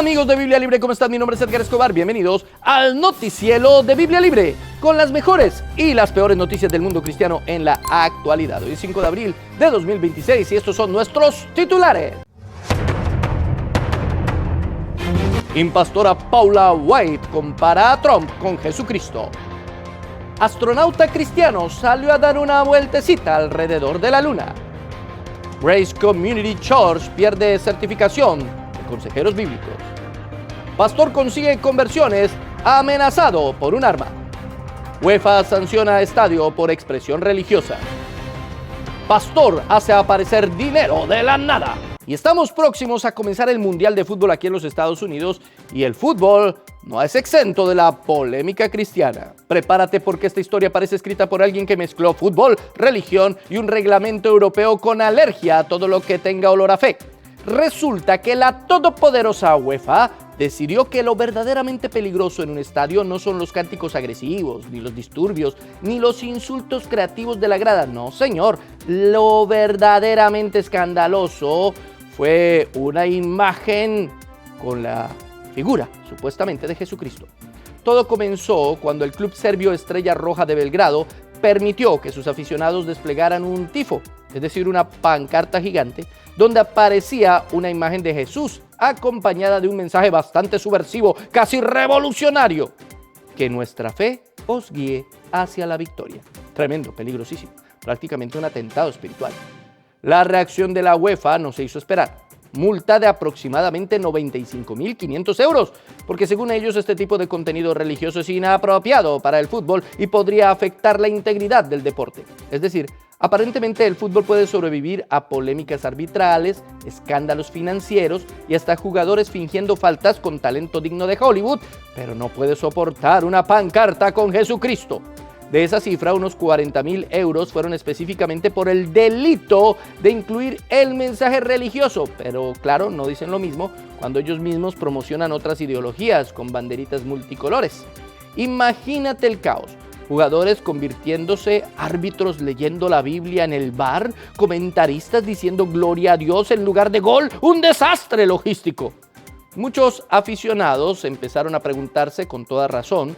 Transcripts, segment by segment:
Amigos de Biblia Libre, ¿cómo están? Mi nombre es Edgar Escobar, bienvenidos al noticiero de Biblia Libre, con las mejores y las peores noticias del mundo cristiano en la actualidad. Hoy es 5 de abril de 2026 y estos son nuestros titulares. Impastora Paula White compara a Trump con Jesucristo. Astronauta cristiano salió a dar una vueltecita alrededor de la luna. Grace Community Church pierde certificación de consejeros bíblicos. Pastor consigue conversiones amenazado por un arma. UEFA sanciona estadio por expresión religiosa. Pastor hace aparecer dinero de la nada. Y estamos próximos a comenzar el Mundial de Fútbol aquí en los Estados Unidos y el fútbol no es exento de la polémica cristiana. Prepárate porque esta historia parece escrita por alguien que mezcló fútbol, religión y un reglamento europeo con alergia a todo lo que tenga olor a fe. Resulta que la todopoderosa UEFA decidió que lo verdaderamente peligroso en un estadio no son los cánticos agresivos, ni los disturbios, ni los insultos creativos de la grada. No, señor. Lo verdaderamente escandaloso fue una imagen con la figura, supuestamente, de Jesucristo. Todo comenzó cuando el club serbio Estrella Roja de Belgrado permitió que sus aficionados desplegaran un tifo, es decir, una pancarta gigante, donde aparecía una imagen de Jesús acompañada de un mensaje bastante subversivo, casi revolucionario: que nuestra fe os guíe hacia la victoria. Tremendo, peligrosísimo, prácticamente un atentado espiritual. La reacción de la UEFA no se hizo esperar. Multa de aproximadamente 95.500 euros, porque según ellos este tipo de contenido religioso es inapropiado para el fútbol y podría afectar la integridad del deporte. Es decir, aparentemente el fútbol puede sobrevivir a polémicas arbitrales, escándalos financieros y hasta jugadores fingiendo faltas con talento digno de Hollywood, pero no puede soportar una pancarta con Jesucristo. De esa cifra, unos 40.000 euros fueron específicamente por el delito de incluir el mensaje religioso. Pero claro, no dicen lo mismo cuando ellos mismos promocionan otras ideologías con banderitas multicolores. Imagínate el caos. Jugadores convirtiéndose árbitros leyendo la Biblia en el bar, comentaristas diciendo gloria a Dios en lugar de gol. ¡Un desastre logístico! Muchos aficionados empezaron a preguntarse con toda razón: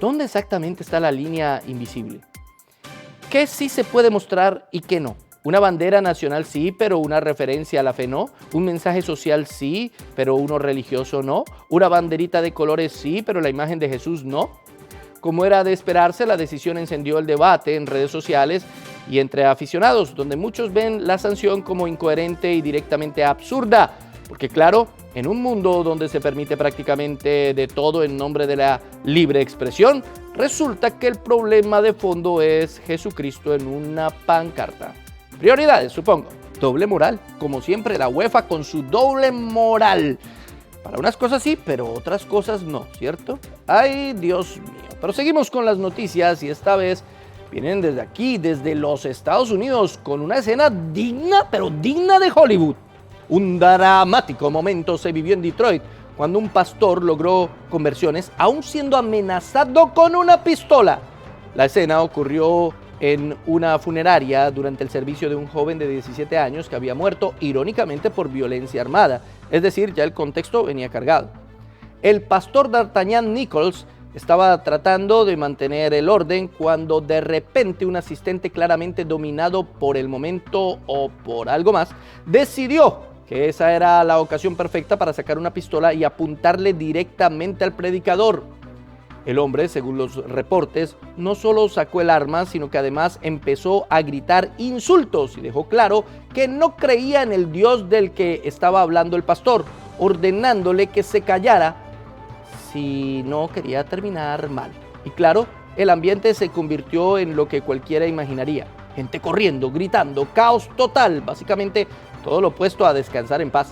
¿dónde exactamente está la línea invisible? ¿Qué sí se puede mostrar y qué no? Una bandera nacional sí, pero una referencia a la fe no. Un mensaje social sí, pero uno religioso no. Una banderita de colores sí, pero la imagen de Jesús no. Como era de esperarse, la decisión encendió el debate en redes sociales y entre aficionados, donde muchos ven la sanción como incoherente y directamente absurda. Porque claro, en un mundo donde se permite prácticamente de todo en nombre de la libre expresión, resulta que el problema de fondo es Jesucristo en una pancarta. Prioridades, supongo. Doble moral, como siempre la UEFA con su doble moral. Para unas cosas sí, pero otras cosas no, ¿cierto? ¡Ay, Dios mío! Pero seguimos con las noticias y esta vez vienen desde aquí, desde los Estados Unidos, con una escena digna, pero digna de Hollywood. Un dramático momento se vivió en Detroit cuando un pastor logró conversiones aún siendo amenazado con una pistola. La escena ocurrió en una funeraria durante el servicio de un joven de 17 años que había muerto irónicamente por violencia armada. Es decir, ya el contexto venía cargado. El pastor D'Artagnan Nichols estaba tratando de mantener el orden cuando de repente un asistente claramente dominado por el momento o por algo más decidió que esa era la ocasión perfecta para sacar una pistola y apuntarle directamente al predicador. El hombre, según los reportes, no solo sacó el arma, sino que además empezó a gritar insultos y dejó claro que no creía en el Dios del que estaba hablando el pastor, ordenándole que se callara si no quería terminar mal. Y claro, el ambiente se convirtió en lo que cualquiera imaginaría: gente corriendo, gritando, caos total, básicamente todo lo opuesto a descansar en paz.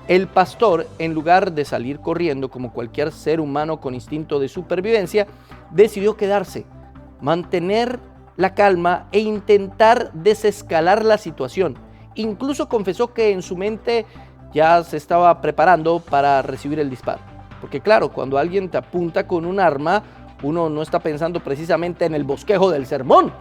El pastor, en lugar de salir corriendo como cualquier ser humano con instinto de supervivencia, decidió quedarse, mantener la calma e intentar desescalar la situación. Incluso confesó que en su mente ya se estaba preparando para recibir el disparo. Porque claro, cuando alguien te apunta con un arma, uno no está pensando precisamente en el bosquejo del sermón.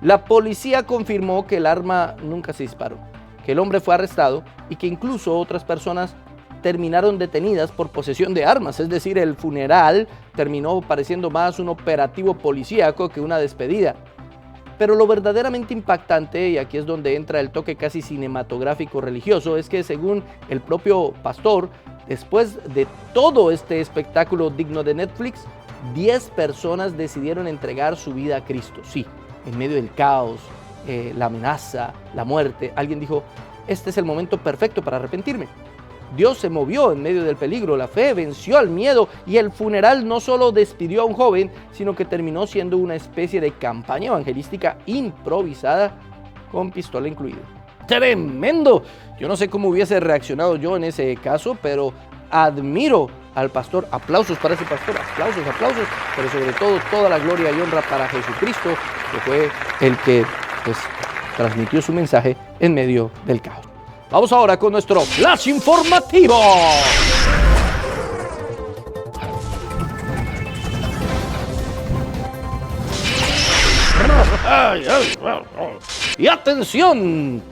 La policía confirmó que el arma nunca se disparó, que el hombre fue arrestado y que incluso otras personas terminaron detenidas por posesión de armas, es decir, el funeral terminó pareciendo más un operativo policíaco que una despedida. Pero lo verdaderamente impactante, y aquí es donde entra el toque casi cinematográfico religioso, es que según el propio pastor, después de todo este espectáculo digno de Netflix, 10 personas decidieron entregar su vida a Cristo. Sí, en medio del caos, la amenaza, la muerte, alguien dijo, este es el momento perfecto para arrepentirme. Dios se movió en medio del peligro, la fe venció al miedo y el funeral no solo despidió a un joven, sino que terminó siendo una especie de campaña evangelística improvisada con pistola incluida. ¡Tremendo! Yo no sé cómo hubiese reaccionado yo en ese caso, pero admiro al pastor. Aplausos para ese pastor, aplausos, pero sobre todo toda la gloria y honra para Jesucristo, que fue el que transmitió su mensaje en medio del caos. Vamos ahora con nuestro flash informativo. Y atención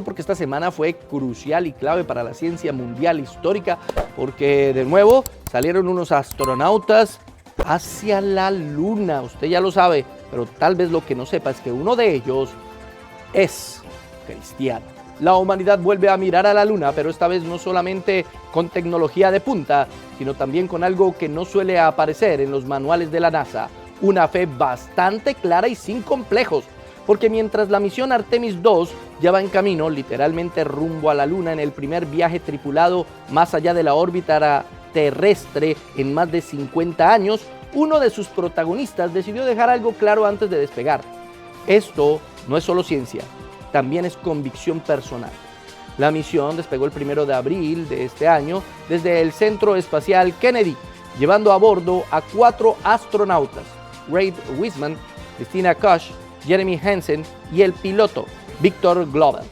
porque esta semana fue crucial y clave para la ciencia mundial histórica, porque de nuevo salieron unos astronautas hacia la luna. Usted ya lo sabe, pero tal vez lo que no sepa es que uno de ellos es cristiano. La humanidad vuelve a mirar a la luna, pero esta vez no solamente con tecnología de punta, sino también con algo que no suele aparecer en los manuales de la NASA, una fe bastante clara y sin complejos, porque mientras la misión Artemis II ya va en camino, literalmente rumbo a la luna en el primer viaje tripulado más allá de la órbita terrestre en más de 50 años, uno de sus protagonistas decidió dejar algo claro antes de despegar. Esto no es solo ciencia, también es convicción personal. La misión despegó el 1 de abril de este año desde el Centro Espacial Kennedy, llevando a bordo a 4 astronautas, Reid Wiseman, Christina Koch, Jeremy Hansen y el piloto Victor Glover,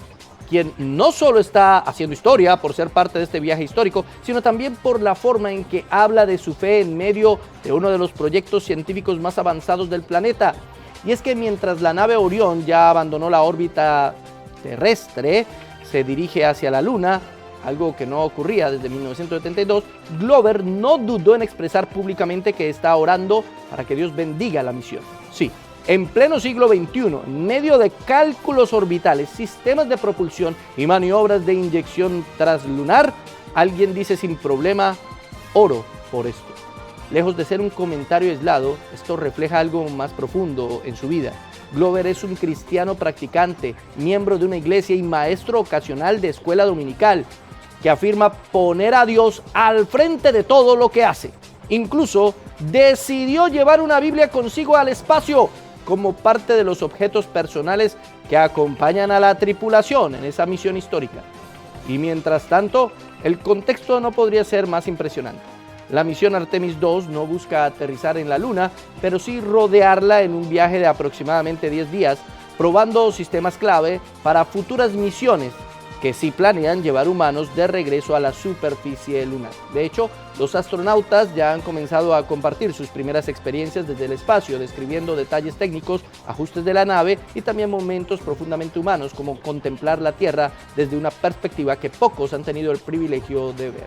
quien no solo está haciendo historia por ser parte de este viaje histórico, sino también por la forma en que habla de su fe en medio de uno de los proyectos científicos más avanzados del planeta. Y es que mientras la nave Orión ya abandonó la órbita terrestre, se dirige hacia la Luna, algo que no ocurría desde 1972, Glover no dudó en expresar públicamente que está orando para que Dios bendiga la misión. Sí, en pleno siglo XXI, en medio de cálculos orbitales, sistemas de propulsión y maniobras de inyección translunar, alguien dice sin problema, oro por esto. Lejos de ser un comentario aislado, esto refleja algo más profundo en su vida. Glover es un cristiano practicante, miembro de una iglesia y maestro ocasional de escuela dominical, que afirma poner a Dios al frente de todo lo que hace. Incluso decidió llevar una Biblia consigo al espacio como parte de los objetos personales que acompañan a la tripulación en esa misión histórica. Y mientras tanto, el contexto no podría ser más impresionante. La misión Artemis II no busca aterrizar en la Luna, pero sí rodearla en un viaje de aproximadamente 10 días, probando sistemas clave para futuras misiones que sí planean llevar humanos de regreso a la superficie lunar. De hecho, los astronautas ya han comenzado a compartir sus primeras experiencias desde el espacio, describiendo detalles técnicos, ajustes de la nave y también momentos profundamente humanos, como contemplar la Tierra desde una perspectiva que pocos han tenido el privilegio de ver.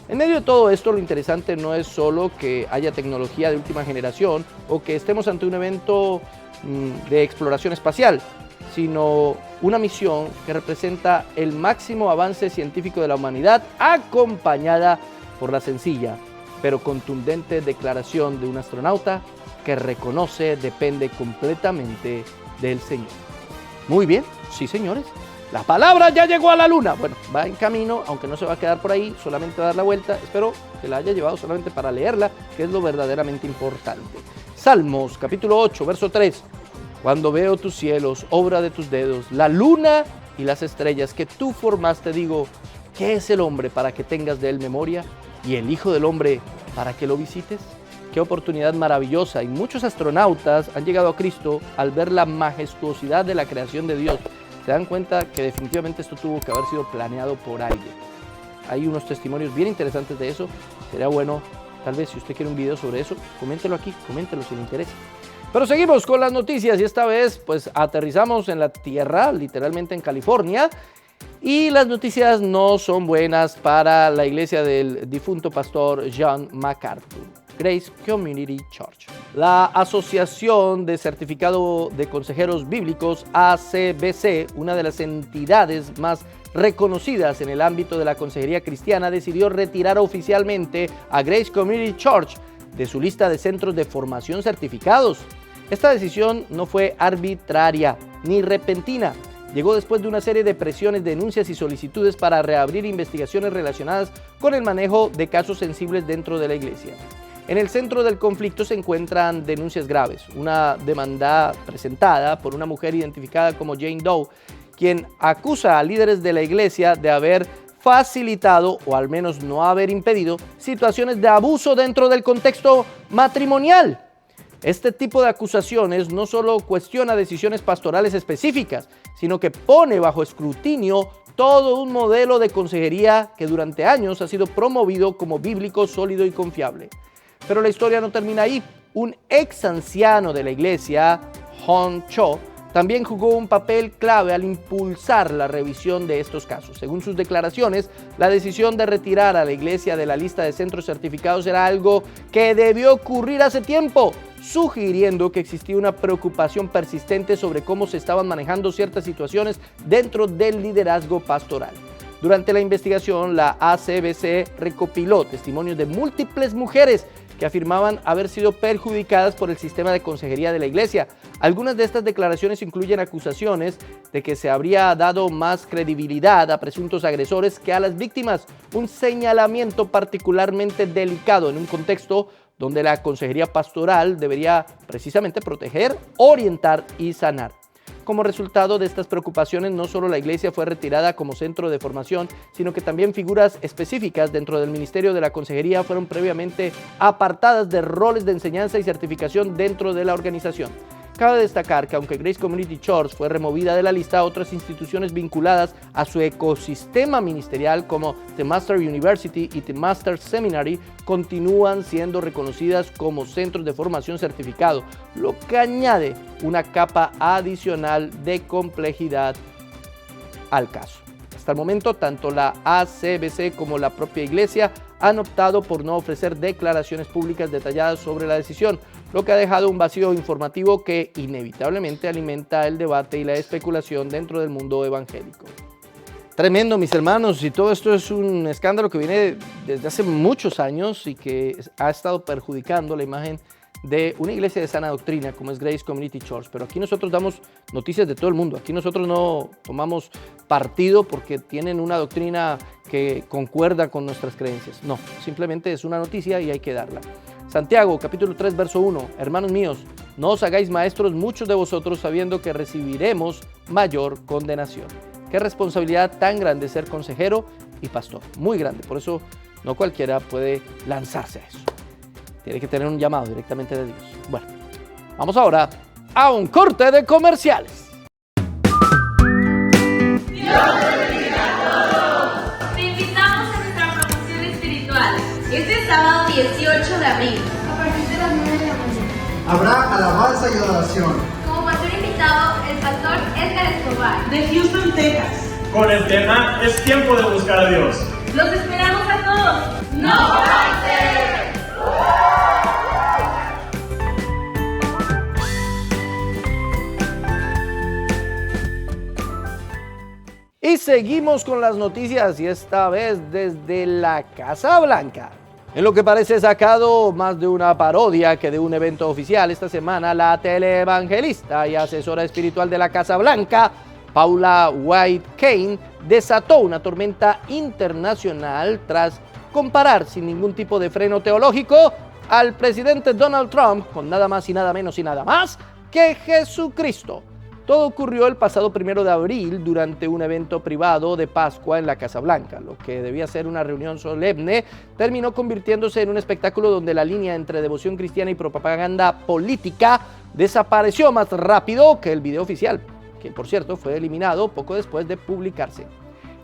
En medio de todo esto, lo interesante no es solo que haya tecnología de última generación o que estemos ante un evento de exploración espacial, sino una misión que representa el máximo avance científico de la humanidad, acompañada por la sencilla pero contundente declaración de un astronauta que reconoce depende completamente del Señor. Muy bien, sí señores, la palabra ya llegó a la luna. Bueno, va en camino, aunque no se va a quedar por ahí, solamente va a dar la vuelta. Espero que la haya llevado solamente para leerla, que es lo verdaderamente importante. Salmos, capítulo 8, verso 3. Cuando veo tus cielos, obra de tus dedos, la luna y las estrellas que tú formaste, digo, ¿qué es el hombre para que tengas de él memoria? ¿Y el hijo del hombre para que lo visites? Qué oportunidad maravillosa, y muchos astronautas han llegado a Cristo al ver la majestuosidad de la creación de Dios. Se dan cuenta que definitivamente esto tuvo que haber sido planeado por alguien. Hay unos testimonios bien interesantes de eso. Sería bueno, tal vez si usted quiere un video sobre eso, coméntelo aquí, coméntelo si le interesa. Pero seguimos con las noticias y esta vez pues aterrizamos en la Tierra, literalmente en California. Y las noticias no son buenas para la iglesia del difunto pastor John MacArthur, Grace Community Church. La Asociación de Certificado de Consejeros Bíblicos, ACBC, una de las entidades más reconocidas en el ámbito de la consejería cristiana, decidió retirar oficialmente a Grace Community Church de su lista de centros de formación certificados. Esta decisión no fue arbitraria ni repentina. Llegó después de una serie de presiones, denuncias y solicitudes para reabrir investigaciones relacionadas con el manejo de casos sensibles dentro de la iglesia. En el centro del conflicto se encuentran denuncias graves. Una demanda presentada por una mujer identificada como Jane Doe, quien acusa a líderes de la iglesia de haber facilitado, o al menos no haber impedido, situaciones de abuso dentro del contexto matrimonial. Este tipo de acusaciones no solo cuestiona decisiones pastorales específicas, sino que pone bajo escrutinio todo un modelo de consejería que durante años ha sido promovido como bíblico, sólido y confiable. Pero la historia no termina ahí. Un ex anciano de la iglesia, Hon Cho, también jugó un papel clave al impulsar la revisión de estos casos. Según sus declaraciones, la decisión de retirar a la iglesia de la lista de centros certificados era algo que debió ocurrir hace tiempo, sugiriendo que existía una preocupación persistente sobre cómo se estaban manejando ciertas situaciones dentro del liderazgo pastoral. Durante la investigación, la ACBC recopiló testimonios de múltiples mujeres que afirmaban haber sido perjudicadas por el sistema de consejería de la iglesia. Algunas de estas declaraciones incluyen acusaciones de que se habría dado más credibilidad a presuntos agresores que a las víctimas, un señalamiento particularmente delicado en un contexto donde la consejería pastoral debería precisamente proteger, orientar y sanar. Como resultado de estas preocupaciones, no solo la iglesia fue retirada como centro de formación, sino que también figuras específicas dentro del ministerio de la consejería fueron previamente apartadas de roles de enseñanza y certificación dentro de la organización. Cabe destacar que aunque Grace Community Church fue removida de la lista, otras instituciones vinculadas a su ecosistema ministerial como The Master University y The Master Seminary continúan siendo reconocidas como centros de formación certificado, lo que añade una capa adicional de complejidad al caso. Hasta el momento, tanto la ACBC como la propia iglesia han optado por no ofrecer declaraciones públicas detalladas sobre la decisión, lo que ha dejado un vacío informativo que inevitablemente alimenta el debate y la especulación dentro del mundo evangélico. Tremendo, mis hermanos, y todo esto es un escándalo que viene desde hace muchos años y que ha estado perjudicando la imagen de una iglesia de sana doctrina como es Grace Community Church. Pero aquí nosotros damos noticias de todo el mundo. Aquí nosotros no tomamos partido porque tienen una doctrina que concuerda con nuestras creencias. No, simplemente es una noticia y hay que darla. Santiago, capítulo 3, verso 1. Hermanos míos, no os hagáis maestros muchos de vosotros sabiendo que recibiremos mayor condenación. Qué responsabilidad tan grande ser consejero y pastor. Muy grande. Por eso no cualquiera puede lanzarse a eso. Tiene que tener un llamado directamente de Dios. Bueno, vamos ahora a un corte de comerciales. Dios bendiga a todos. Te invitamos a nuestra promoción espiritual. Este sábado 18 de abril. A partir de las 9 de la mañana. Habrá alabanza y adoración. Como pastor invitado, el pastor Edgar Escobar. De Houston, Texas. Con el tema Es tiempo de buscar a Dios. Los esperamos a todos. ¡No falten! Y seguimos con las noticias y esta vez desde la Casa Blanca. En lo que parece sacado más de una parodia que de un evento oficial, esta semana la teleevangelista y asesora espiritual de la Casa Blanca, Paula White Cain, desató una tormenta internacional tras comparar sin ningún tipo de freno teológico al presidente Donald Trump con nada más y nada menos y nada más que Jesucristo. Todo ocurrió el pasado 1 de abril durante un evento privado de Pascua en la Casa Blanca. Lo que debía ser una reunión solemne terminó convirtiéndose en un espectáculo donde la línea entre devoción cristiana y propaganda política desapareció más rápido que el video oficial, que por cierto fue eliminado poco después de publicarse.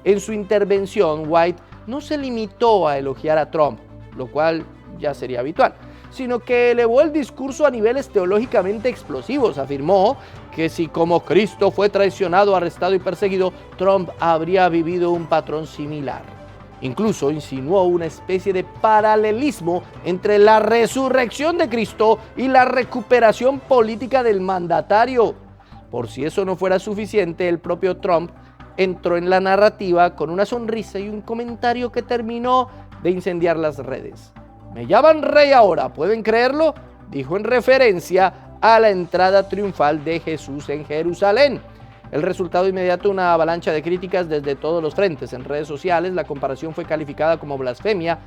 En su intervención, White no se limitó a elogiar a Trump, lo cual ya sería habitual, sino que elevó el discurso a niveles teológicamente explosivos. Afirmó que si como Cristo fue traicionado, arrestado y perseguido, Trump habría vivido un patrón similar. Incluso insinuó una especie de paralelismo entre la resurrección de Cristo y la recuperación política del mandatario. Por si eso no fuera suficiente, el propio Trump entró en la narrativa con una sonrisa y un comentario que terminó de incendiar las redes. «Me llaman rey ahora, ¿pueden creerlo?», dijo en referencia a la entrada triunfal de Jesús en Jerusalén. El resultado inmediato, una avalancha de críticas desde todos los frentes. En redes sociales, la comparación fue calificada como blasfemia,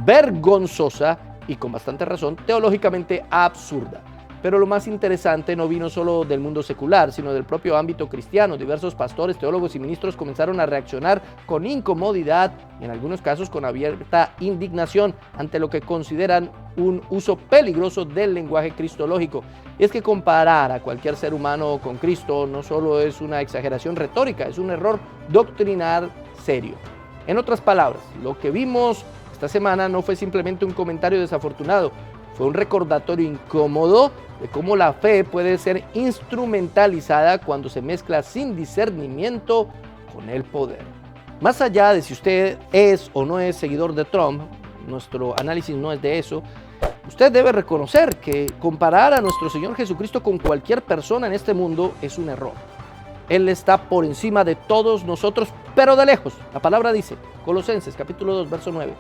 vergonzosa y, con bastante razón, teológicamente absurda. Pero lo más interesante no vino solo del mundo secular, sino del propio ámbito cristiano. Diversos pastores, teólogos y ministros comenzaron a reaccionar con incomodidad y en algunos casos con abierta indignación ante lo que consideran un uso peligroso del lenguaje cristológico. Y es que comparar a cualquier ser humano con Cristo no solo es una exageración retórica, es un error doctrinal serio. En otras palabras, lo que vimos esta semana no fue simplemente un comentario desafortunado, fue un recordatorio incómodo de cómo la fe puede ser instrumentalizada cuando se mezcla sin discernimiento con el poder. Más allá de si usted es o no es seguidor de Trump, nuestro análisis no es de eso, usted debe reconocer que comparar a nuestro Señor Jesucristo con cualquier persona en este mundo es un error. Él está por encima de todos nosotros, pero de lejos. La palabra dice, Colosenses capítulo 2, verso 9,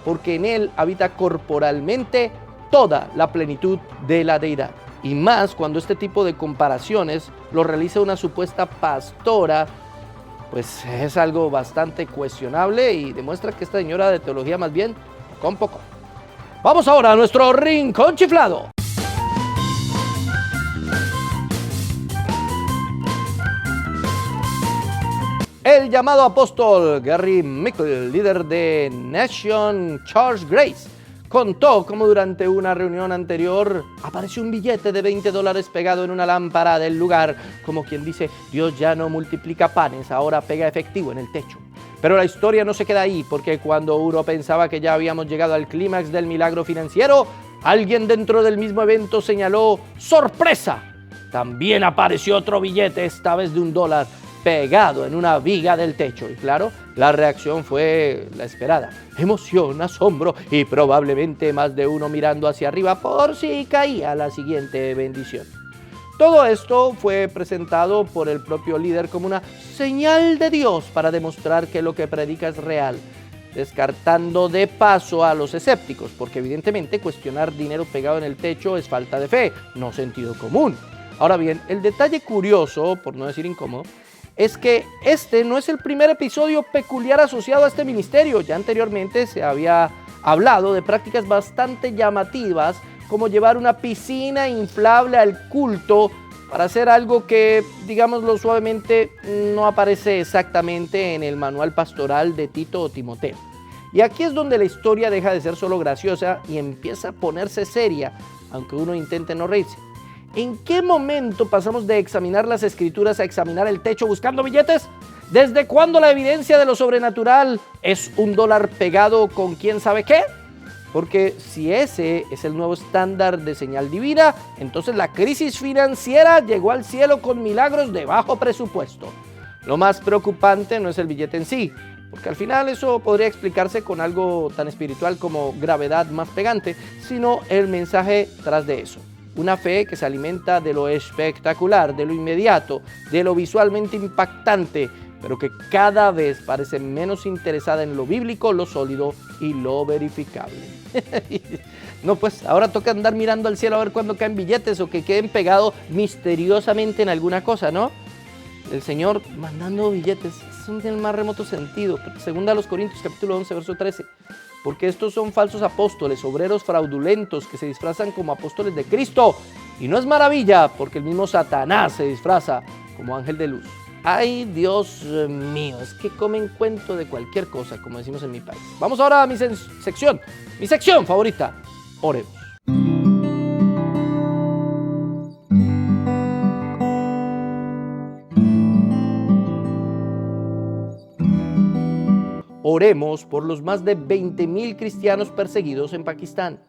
porque en Él habita corporalmente toda la plenitud de la deidad. Y más cuando este tipo de comparaciones lo realiza una supuesta pastora, pues es algo bastante cuestionable y demuestra que esta señora de teología más bien con poco. Vamos ahora a nuestro rincón chiflado. El llamado apóstol Gary Mickle, líder de Nation Church Grace, contó cómo durante una reunión anterior apareció un billete de $20 pegado en una lámpara del lugar, como quien dice, Dios ya no multiplica panes, ahora pega efectivo en el techo. Pero la historia no se queda ahí, porque cuando uno pensaba que ya habíamos llegado al clímax del milagro financiero, alguien dentro del mismo evento señaló, ¡sorpresa! También apareció otro billete, esta vez de $1, pegado en una viga del techo. Y claro, la reacción fue la esperada. Emoción, asombro y probablemente más de uno mirando hacia arriba por si caía la siguiente bendición. Todo esto fue presentado por el propio líder como una señal de Dios para demostrar que lo que predica es real, descartando de paso a los escépticos, porque evidentemente cuestionar dinero pegado en el techo es falta de fe, no sentido común. Ahora bien, el detalle curioso, por no decir incómodo, es que este no es el primer episodio peculiar asociado a este ministerio. Ya anteriormente se había hablado de prácticas bastante llamativas, como llevar una piscina inflable al culto para hacer algo que, digámoslo suavemente, no aparece exactamente en el manual pastoral de Tito o Timoteo. Y aquí es donde la historia deja de ser solo graciosa y empieza a ponerse seria, aunque uno intente no reírse. ¿En qué momento pasamos de examinar las escrituras a examinar el techo buscando billetes? ¿Desde cuándo la evidencia de lo sobrenatural es $1 pegado con quién sabe qué? Porque si ese es el nuevo estándar de señal divina, entonces la crisis financiera llegó al cielo con milagros de bajo presupuesto. Lo más preocupante no es el billete en sí, porque al final eso podría explicarse con algo tan espiritual como gravedad más pegante, sino el mensaje tras de eso. Una fe que se alimenta de lo espectacular, de lo inmediato, de lo visualmente impactante, pero que cada vez parece menos interesada en lo bíblico, lo sólido y lo verificable. No, pues ahora toca andar mirando al cielo a ver cuándo caen billetes o que queden pegados misteriosamente en alguna cosa, ¿no? El Señor mandando billetes, eso no tiene el más remoto sentido. Segunda a los Corintios, capítulo 11, verso 13. Porque estos son falsos apóstoles, obreros fraudulentos que se disfrazan como apóstoles de Cristo. Y no es maravilla, porque el mismo Satanás se disfraza como ángel de luz. Ay, Dios mío, es que comen cuento de cualquier cosa, como decimos en mi país. Vamos ahora a mi sección favorita, oremos. Oremos por los más de 20,000 cristianos perseguidos en Pakistán.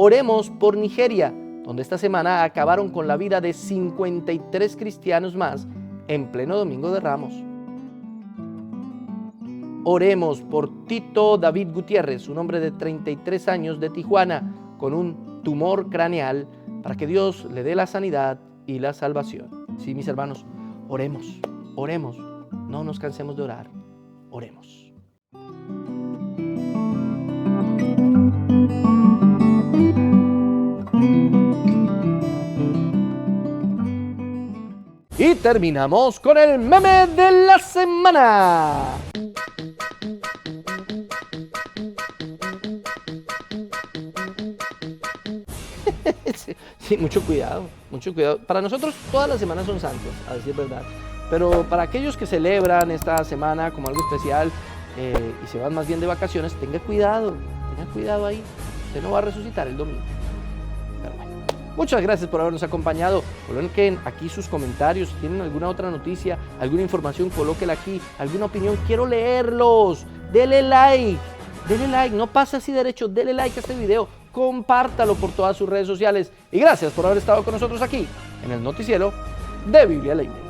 Oremos por Nigeria, donde esta semana acabaron con la vida de 53 cristianos más en pleno Domingo de Ramos. Oremos por Tito David Gutiérrez, un hombre de 33 años de Tijuana con un tumor craneal, para que Dios le dé la sanidad y la salvación. Sí, mis hermanos, oremos, oremos, no nos cansemos de orar, oremos. Y terminamos con el meme de la semana. Sí, mucho cuidado, mucho cuidado. Para nosotros todas las semanas son santas, a decir verdad. Pero para aquellos que celebran esta semana como algo especial y se van más bien de vacaciones, tenga cuidado ahí. Usted no va a resucitar el domingo. Pero bueno, muchas gracias por habernos acompañado. Coloquen aquí sus comentarios. Si tienen alguna otra noticia, alguna información, colóquela aquí. Alguna opinión, quiero leerlos. Dele like, no pase así derecho. Dele like a este video. Compártalo por todas sus redes sociales. Y gracias por haber estado con nosotros aquí en el noticiero de Biblia Leída.